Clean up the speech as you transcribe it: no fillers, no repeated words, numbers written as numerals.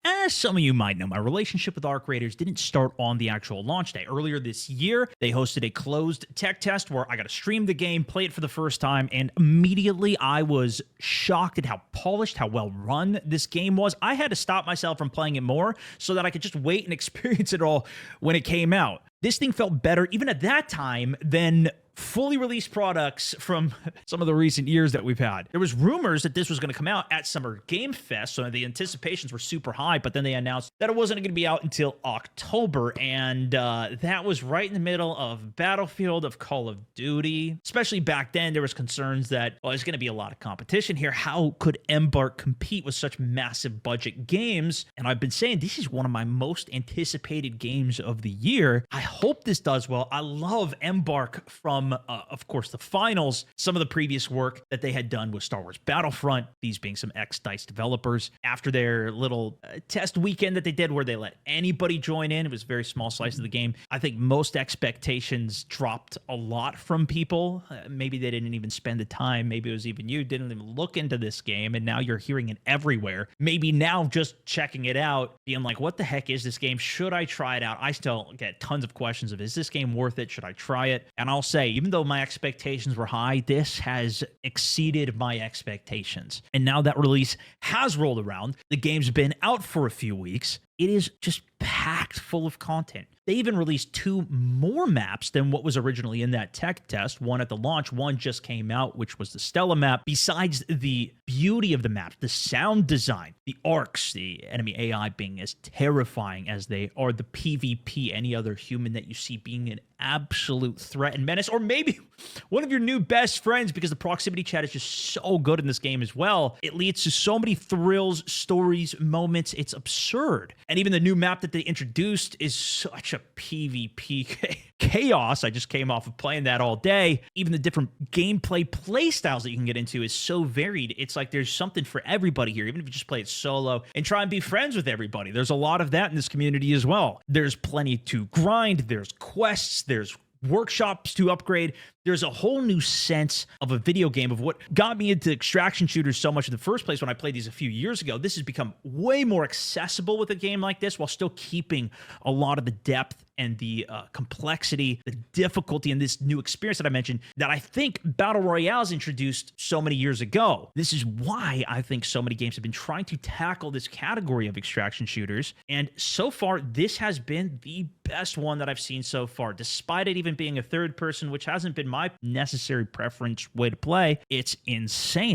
As some of you might know, my relationship with Arc Raiders didn't start on the actual launch day. Earlier this year, they hosted a closed tech test where I got to stream the game, play it for the first time, and immediately I was shocked at how polished, how well run this game was. I had to stop myself from playing it more so that I could just wait and experience it all when it came out. This thing felt better, even at that time, than fully released products from some of the recent years that we've had. There was rumors that this was going to come out at Summer Game Fest, so the anticipations were super high, but then they announced that it wasn't going to be out until October, and that was right in the middle of Battlefield, of Call of Duty. Especially back then, there was concerns that, well, there's going to be a lot of competition here. How could Embark compete with such massive budget games? And I've been saying this is one of my most anticipated games of the year. I hope this does well. I love Embark from of course, the finals, some of the previous work that they had done with Star Wars Battlefront, these being some ex-DICE developers. After their little test weekend that they did where they let anybody join in, it was a very small slice of the game. I think most expectations dropped a lot from people. Maybe they didn't even spend the time. Maybe it was even you didn't even look into this game, and now you're hearing it everywhere. Maybe now just checking it out, being like, what the heck is this game? Should I try it out? I still get tons of questions of, is this game worth it? Should I try it? And I'll say, even though my expectations were high, this has exceeded my expectations. And now that release has rolled around, the game's been out for a few weeks. It is just packed full of content. They even released 2 more maps than what was originally in that tech test. One at the launch, one just came out, which was the Stella map. Besides the beauty of the maps, the sound design, the arcs, the enemy AI being as terrifying as they are, the PvP, any other human that you see being an absolute threat and menace, or maybe one of your new best friends, because the proximity chat is just so good in this game as well. It leads to so many thrills, stories, moments. It's absurd. And even the new map that they introduced is such a PvP chaos. I just came off of playing that all day. Even the different gameplay play styles that you can get into is so varied. It's like there's something for everybody here, even if you just play it solo and try and be friends with everybody. There's a lot of that in this community as well. There's plenty to grind. There's quests. There's workshops to upgrade. There's a whole new sense of a video game of what got me into extraction shooters so much in the first place when I played these a few years ago. This has become way more accessible with a game like this while still keeping a lot of the depth and the complexity, the difficulty in this new experience that I mentioned that I think Battle Royales introduced so many years ago. This is why I think so many games have been trying to tackle this category of extraction shooters. And so far, this has been the best one that I've seen so far, despite it even being a third person, which hasn't been my necessary preference way to play. It's insane.